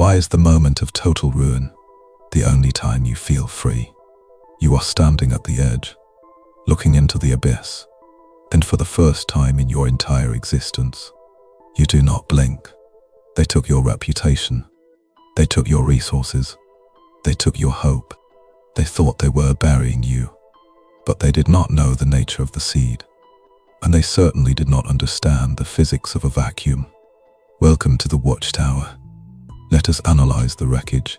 Why is the moment of total ruin the only time you feel free? You are standing at the edge, looking into the abyss, and for the first time in your entire existence, you do not blink. They took your reputation. They took your resources. They took your hope. They thought they were burying you, but they did not know the nature of the seed, and they certainly did not understand the physics of a vacuum. Welcome to the watchtower. Let us analyze the wreckage.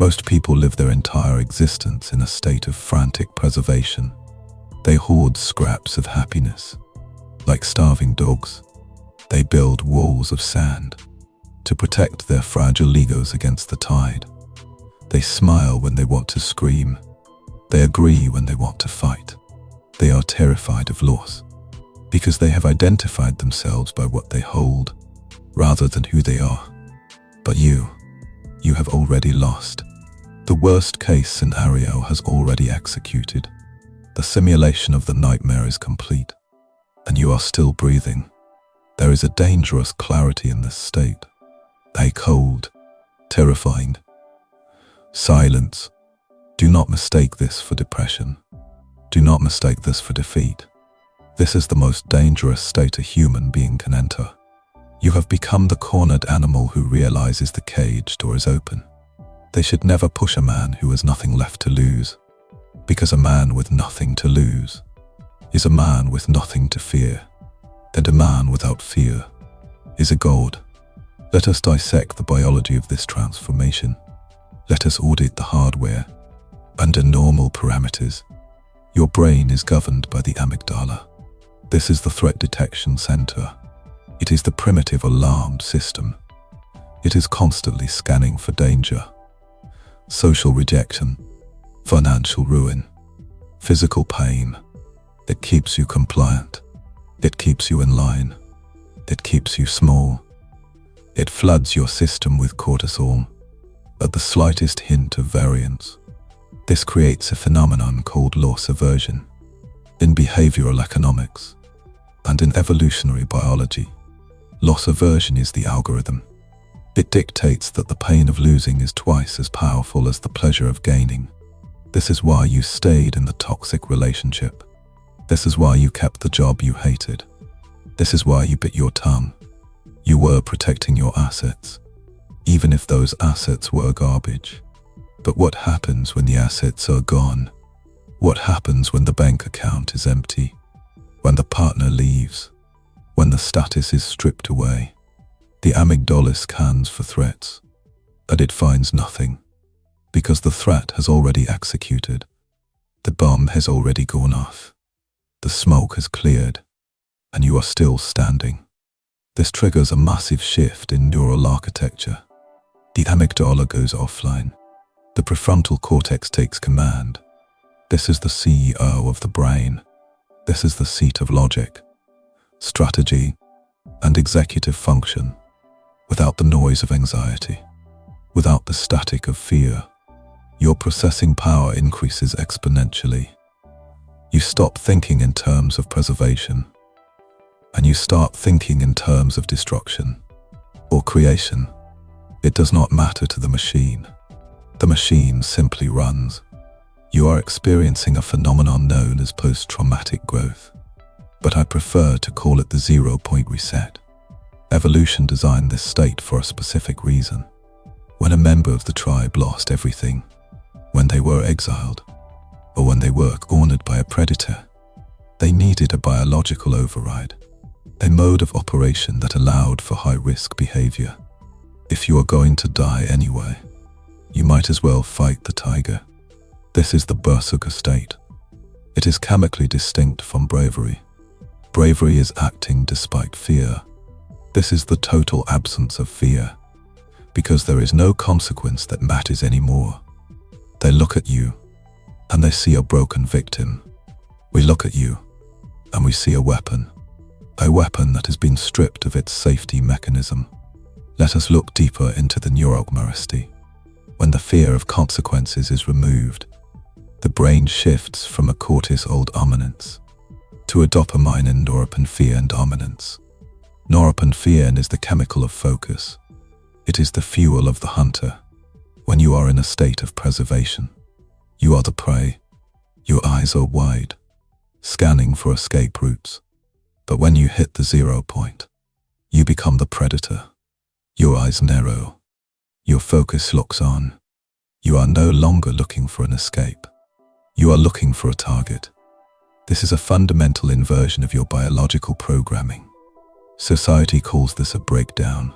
Most people live their entire existence in a state of frantic preservation. They hoard scraps of happiness. Like starving dogs, they build walls of sand to protect their fragile egos against the tide. They smile when they want to scream. They agree when they want to fight. They are terrified of loss because they have identified themselves by what they hold rather than who they are. But you have already lost. The worst case scenario has already executed. The simulation of the nightmare is complete, and you are still breathing. There is a dangerous clarity in this state, a cold, terrifying silence. Do not mistake this for depression. Do not mistake this for defeat. This is the most dangerous state a human being can enter. You have become the cornered animal who realizes the cage door is open. They should never push a man who has nothing left to lose, because a man with nothing to lose is a man with nothing to fear, and a man without fear is a god. Let us dissect the biology of this transformation. Let us audit the hardware. Under normal parameters, your brain is governed by the amygdala. This is the threat detection center. It is the primitive alarm system. It is constantly scanning for danger, social rejection, financial ruin, physical pain. It keeps you compliant. It keeps you in line. It keeps you small. It floods your system with cortisol at the slightest hint of variance. This creates a phenomenon called loss aversion in behavioral economics and in evolutionary biology. Loss aversion is the algorithm. It dictates that the pain of losing is twice as powerful as the pleasure of gaining. This is why you stayed in the toxic relationship. This is why you kept the job you hated. This is why you bit your tongue. You were protecting your assets, even if those assets were garbage. But what happens when the assets are gone? What happens when the bank account is empty? When the partner leaves? When the status is stripped away? The amygdala scans for threats, and it finds nothing, because the threat has already executed. The bomb has already gone off. The smoke has cleared, and you are still standing. This triggers a massive shift in neural architecture. The amygdala goes offline. The prefrontal cortex takes command. This is the CEO of the brain. This is the seat of logic, strategy, and executive function. Without the noise of anxiety, without the static of fear, your processing power increases exponentially. You stop thinking in terms of preservation, and you start thinking in terms of destruction or creation. It does not matter to the machine. The machine simply runs. You are experiencing a phenomenon known as post-traumatic growth, but I prefer to call it the 0-point reset. Evolution designed this state for a specific reason. When a member of the tribe lost everything, when they were exiled, or when they were cornered by a predator, they needed a biological override, a mode of operation that allowed for high-risk behavior. If you are going to die anyway, you might as well fight the tiger. This is the berserker state. It is chemically distinct from bravery. Bravery is acting despite fear. This is the total absence of fear, because there is no consequence that matters anymore. They look at you, and they see a broken victim. We look at you, and we see a weapon that has been stripped of its safety mechanism. Let us look deeper into the neuromarasty. When the fear of consequences is removed, the brain shifts from a cortisol dominance to a dopamine and norepinephrine dominance. Norepinephrine is the chemical of focus. It is the fuel of the hunter. When you are in a state of preservation, you are the prey. Your eyes are wide, scanning for escape routes. But when you hit the 0 point, you become the predator. Your eyes narrow. Your focus locks on. You are no longer looking for an escape. You are looking for a target. This is a fundamental inversion of your biological programming. Society calls this a breakdown.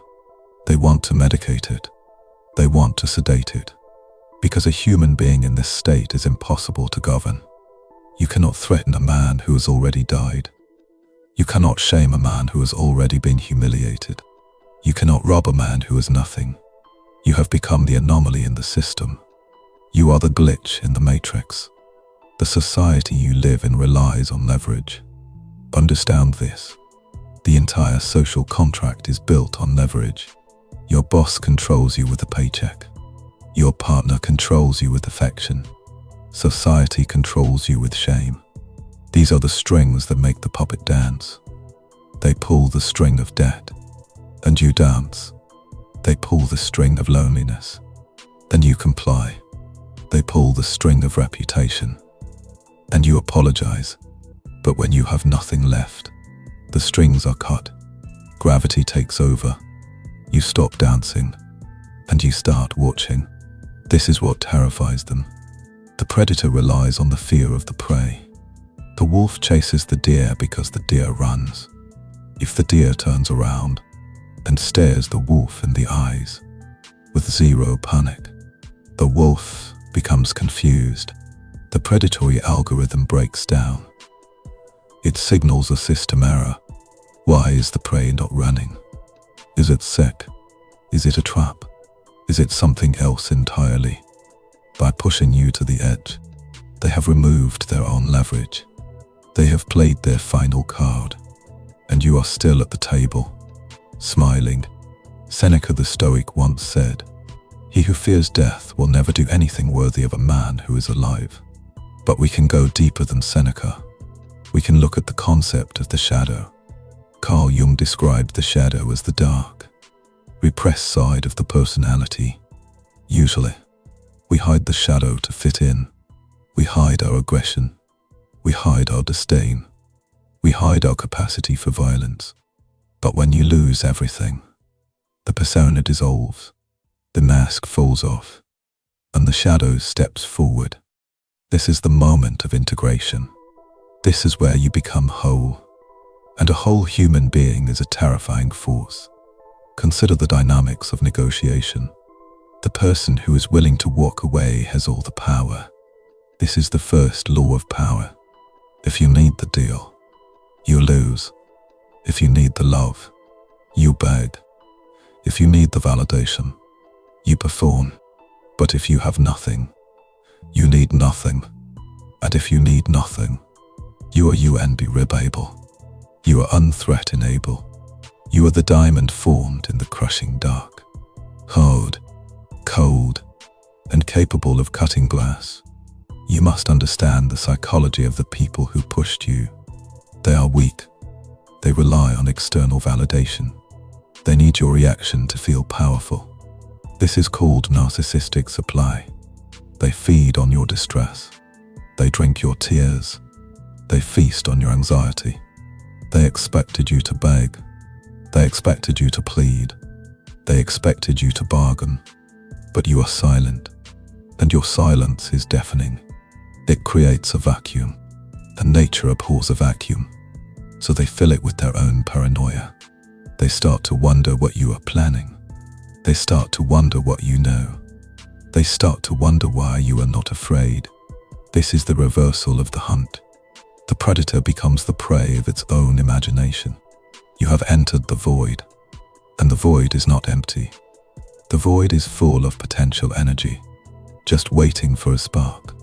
They want to medicate it. They want to sedate it. Because a human being in this state is impossible to govern. You cannot threaten a man who has already died. You cannot shame a man who has already been humiliated. You cannot rob a man who is nothing. You have become the anomaly in the system. You are the glitch in the matrix. The society you live in relies on leverage. Understand this. The entire social contract is built on leverage. Your boss controls you with a paycheck. Your partner controls you with affection. Society controls you with shame. These are the strings that make the puppet dance. They pull the string of debt, and you dance. They pull the string of loneliness, then you comply. They pull the string of reputation, and you apologize. But when you have nothing left, the strings are cut. Gravity takes over. You stop dancing, and you start watching. This is what terrifies them. The predator relies on the fear of the prey. The wolf chases the deer because the deer runs. If the deer turns around and stares the wolf in the eyes with zero panic, the wolf becomes confused. The predatory algorithm breaks down. It signals a system error. Why is the prey not running? Is it sick? Is it a trap? Is it something else entirely? By pushing you to the edge, they have removed their own leverage. They have played their final card, and you are still at the table, smiling. Seneca the Stoic once said, "He who fears death will never do anything worthy of a man who is alive." But we can go deeper than Seneca. We can look at the concept of the shadow. Carl Jung described the shadow as the dark, repressed side of the personality. Usually, we hide the shadow to fit in. We hide our aggression. We hide our disdain. We hide our capacity for violence. But when you lose everything, the persona dissolves, the mask falls off, and the shadow steps forward. This is the moment of integration. This is where you become whole. And a whole human being is a terrifying force. Consider the dynamics of negotiation. The person who is willing to walk away has all the power. This is the first law of power. If you need the deal, you lose. If you need the love, you beg. If you need the validation, you perform. But if you have nothing, you need nothing. And if you need nothing, you are unbearable. You are unthreatenable. You are the diamond formed in the crushing dark. Hard, cold, and capable of cutting glass. You must understand the psychology of the people who pushed you. They are weak. They rely on external validation. They need your reaction to feel powerful. This is called narcissistic supply. They feed on your distress. They drink your tears. They feast on your anxiety. They expected you to beg. They expected you to plead. They expected you to bargain. But you are silent, and your silence is deafening. It creates a vacuum, and nature abhors a vacuum. So they fill it with their own paranoia. They start to wonder what you are planning. They start to wonder what you know. They start to wonder why you are not afraid. This is the reversal of the hunt. The predator becomes the prey of its own imagination. You have entered the void, and the void is not empty. The void is full of potential energy, just waiting for a spark.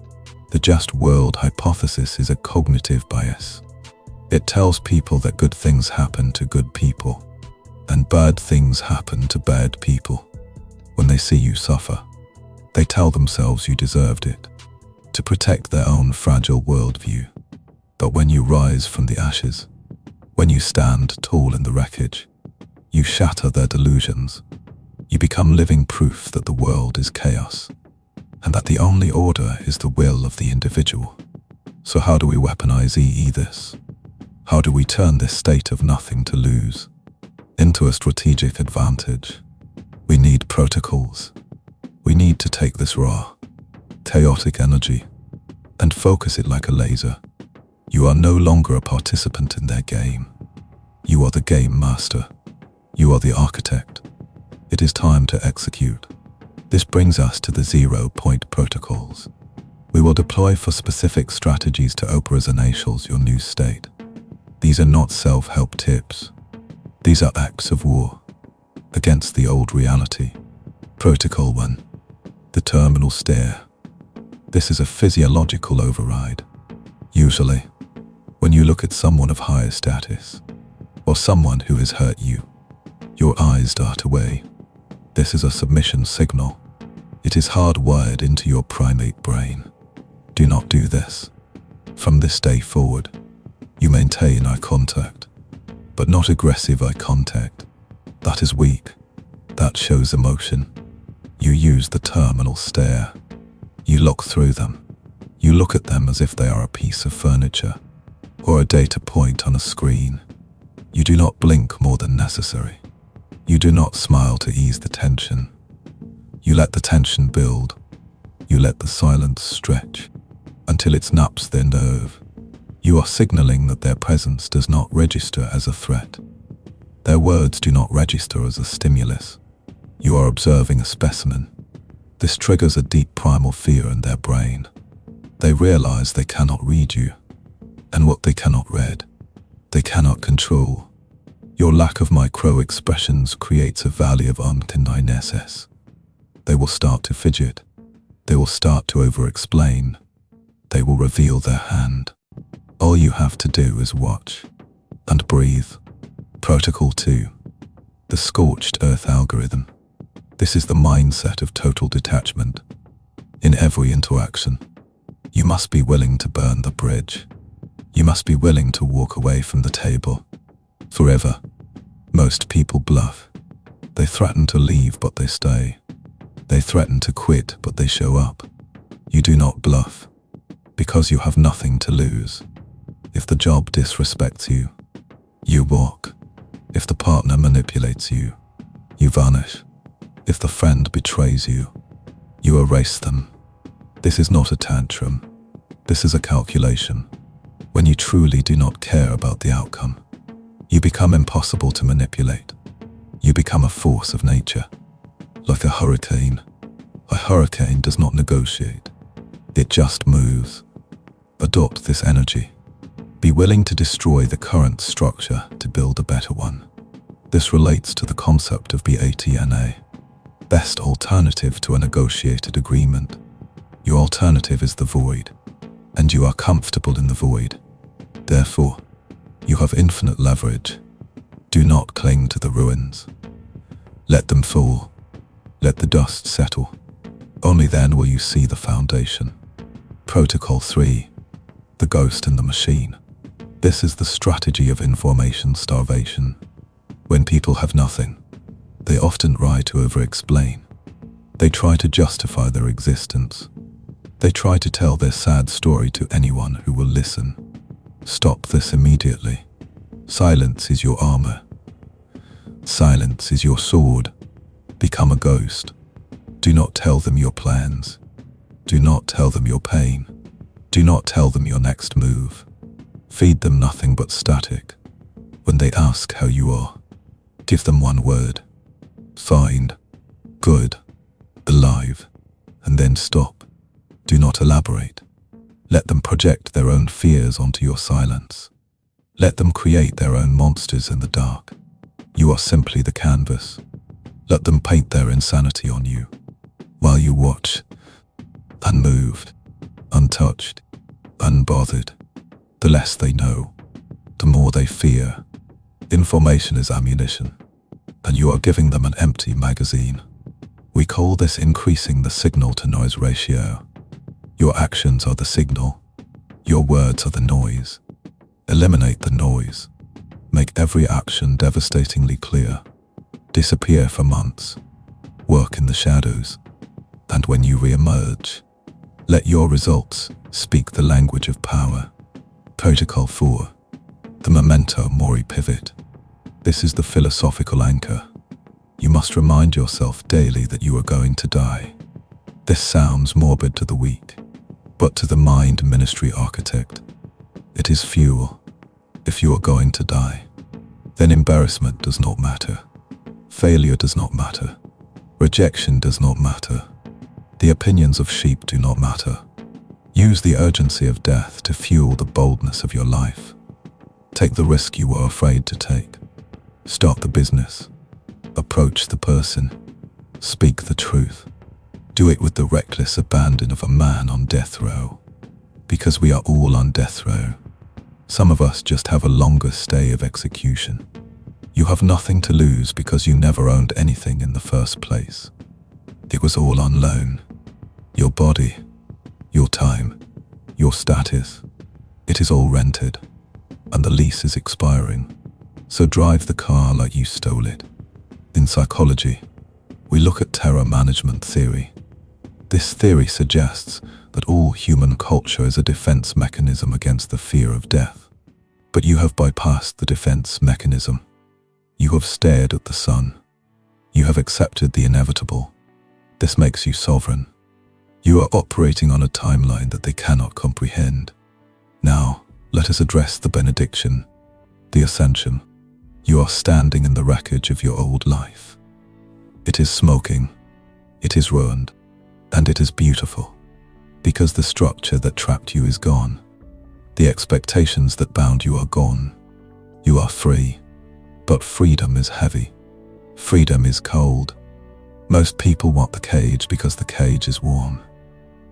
The just world hypothesis is a cognitive bias. It tells people that good things happen to good people, and bad things happen to bad people. When they see you suffer, they tell themselves you deserved it, to protect their own fragile worldview. But when you rise from the ashes, when you stand tall in the wreckage, you shatter their delusions. You become living proof that the world is chaos, and that the only order is the will of the individual. So how do we weaponize this? How do we turn this state of nothing to lose into a strategic advantage? We need protocols. We need to take this raw, chaotic energy and focus it like a laser. You are no longer a participant in their game. You are the game master. You are the architect. It is time to execute. This brings us to the 0-point protocols. We will deploy for specific strategies to operationalize your new state. These are not self-help tips. These are acts of war against the old reality. Protocol 1. The terminal stare. This is a physiological override. Usually, when you look at someone of higher status, or someone who has hurt you, your eyes dart away. This is a submission signal. It is hardwired into your primate brain. Do not do this. From this day forward, you maintain eye contact, but not aggressive eye contact. That is weak. That shows emotion. You use the terminal stare. You look through them. You look at them as if they are a piece of furniture or a data point on a screen. You do not blink more than necessary. You do not smile to ease the tension. You let the tension build. You let the silence stretch until it snaps their nerve. You are signaling that their presence does not register as a threat. Their words do not register as a stimulus. You are observing a specimen. This triggers a deep primal fear in their brain. They realize they cannot read you, and what they cannot read, they cannot control. Your lack of micro-expressions creates a valley of unconsciousness. They will start to fidget. They will start to over-explain. They will reveal their hand. All you have to do is watch and breathe. Protocol 2. The Scorched Earth Algorithm. This is the mindset of total detachment. In every interaction, you must be willing to burn the bridge. You must be willing to walk away from the table. Forever. Most people bluff. They threaten to leave, but they stay. They threaten to quit, but they show up. You do not bluff, because you have nothing to lose. If the job disrespects you, you walk. If the partner manipulates you, you vanish. If the friend betrays you, you erase them. This is not a tantrum. This is a calculation. When you truly do not care about the outcome, you become impossible to manipulate. You become a force of nature. Like a hurricane. A hurricane does not negotiate. It just moves. Adopt this energy. Be willing to destroy the current structure to build a better one. This relates to the concept of BATNA. Best alternative to a negotiated agreement. Your alternative is the void, and you are comfortable in the void. Therefore, you have infinite leverage. Do not cling to the ruins. Let them fall. Let the dust settle. Only then will you see the foundation. Protocol 3. The Ghost in the Machine. This is the strategy of information starvation. When people have nothing, they often try to over-explain. They try to justify their existence. They try to tell their sad story to anyone who will listen. Stop this immediately. Silence is your armor. Silence is your sword. Become a ghost. Do not tell them your plans. Do not tell them your pain. Do not tell them your next move. Feed them nothing but static. When they ask how you are, give them one word. Fine, good, alive, and then stop. Do not elaborate. Let them project their own fears onto your silence. Let them create their own monsters in the dark. You are simply the canvas. Let them paint their insanity on you, while you watch, unmoved, untouched, unbothered. The less they know, the more they fear. Information is ammunition, and you are giving them an empty magazine. We call this increasing the signal-to-noise ratio. Your actions are the signal. Your words are the noise. Eliminate the noise. Make every action devastatingly clear. Disappear for months. work in the shadows, and when you re-emerge, let your results speak the language of power. Protocol 4. The Memento Mori pivot. This is the philosophical anchor. You must remind yourself daily that you are going to die. This sounds morbid to the weak, but to the mind ministry architect, it is fuel. If you are going to die, then embarrassment does not matter. Failure does not matter. Rejection does not matter. The opinions of sheep do not matter. Use the urgency of death to fuel the boldness of your life. Take the risk you were afraid to take. Start the business. Approach the person. Speak the truth. Do it with the reckless abandon of a man on death row. Because we are all on death row. Some of us just have a longer stay of execution. You have nothing to lose because you never owned anything in the first place. It was all on loan. Your body, your time, your status. It is all rented, and the lease is expiring. So drive the car like you stole it. In psychology, we look at terror management theory. This theory suggests that all human culture is a defense mechanism against the fear of death. But you have bypassed the defense mechanism. You have stared at the sun. You have accepted the inevitable. This makes you sovereign. You are operating on a timeline that they cannot comprehend. Now, let us address the benediction, the ascension. You are standing in the wreckage of your old life. It is smoking, it is ruined, and it is beautiful, because the structure that trapped you is gone. The expectations that bound you are gone. You are free, but freedom is heavy. Freedom is cold. Most people want the cage because the cage is warm.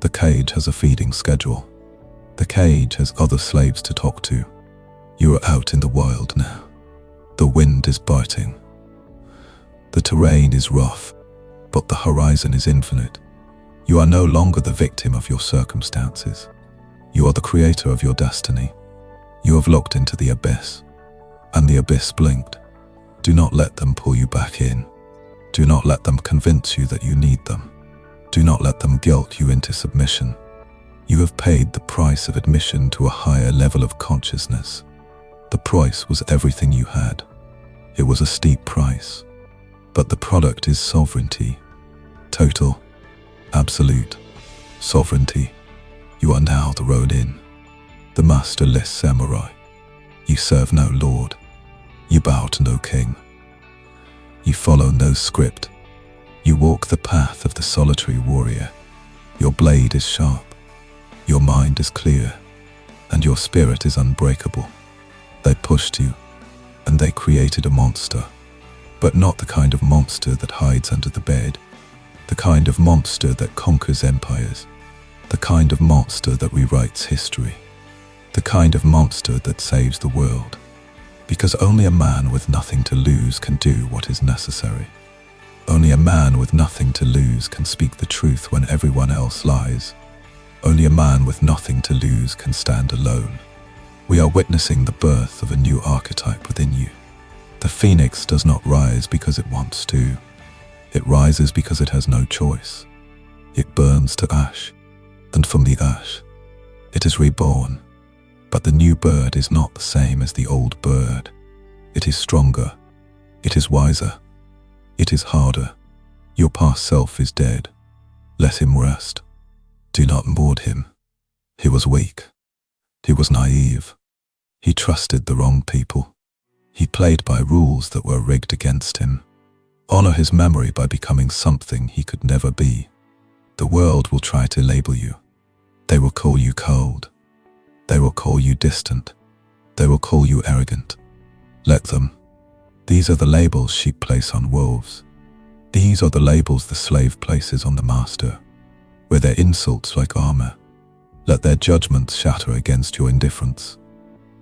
The cage has a feeding schedule. The cage has other slaves to talk to. You are out in the wild now. The wind is biting. The terrain is rough, but the horizon is infinite. You are no longer the victim of your circumstances. You are the creator of your destiny. You have looked into the abyss, and the abyss blinked. Do not let them pull you back in. Do not let them convince you that you need them. Do not let them guilt you into submission. You have paid the price of admission to a higher level of consciousness. The price was everything you had. It was a steep price, but the product is sovereignty. Total, absolute sovereignty. You are now the road in, the masterless samurai. You serve no lord. You bow to no king. You follow no script. You walk the path of the solitary warrior. Your blade is sharp. Your mind is clear, and your spirit is unbreakable. They pushed you, and they created a monster, but not the kind of monster that hides under the bed, the kind of monster that conquers empires, the kind of monster that rewrites history, the kind of monster that saves the world, because only a man with nothing to lose can do what is necessary. Only a man with nothing to lose can speak the truth when everyone else lies. Only a man with nothing to lose can stand alone. We are witnessing the birth of a new archetype within you. The phoenix does not rise because it wants to. It rises because it has no choice. It burns to ash, and from the ash, it is reborn. But the new bird is not the same as the old bird. It is stronger. It is wiser. It is harder. Your past self is dead. Let him rest. Do not mourn him. He was weak. He was naive. He trusted the wrong people. He played by rules that were rigged against him. Honor his memory by becoming something he could never be. The world will try to label you. They will call you cold. They will call you distant. They will call you arrogant. Let them. These are the labels sheep place on wolves. These are the labels the slave places on the master. Wear their insults like armor. Let their judgments shatter against your indifference.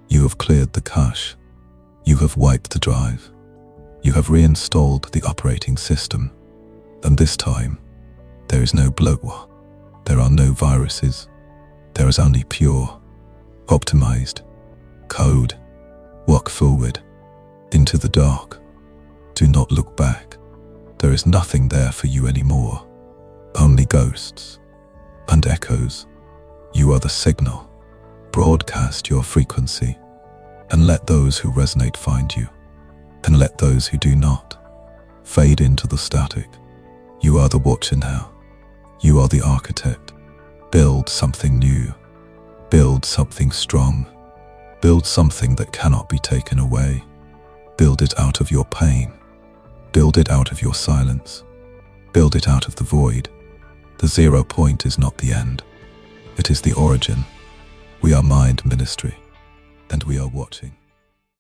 You have cleared the cache. You have wiped the drive. You have reinstalled the operating system. And this time, there is no bloatware. There are no viruses. There is only pure, optimized code. Walk forward, into the dark. Do not look back. There is nothing there for you anymore, only ghosts and echoes. You are the signal. Broadcast your frequency, and let those who resonate find you, and let those who do not fade into the static. You are the watcher now. You are the architect. Build something new. Build something strong. Build something that cannot be taken away. Build it out of your pain. Build it out of your silence. Build it out of the void. The 0 point is not the end. It is the origin. We are Mind Ministry, and we are watching.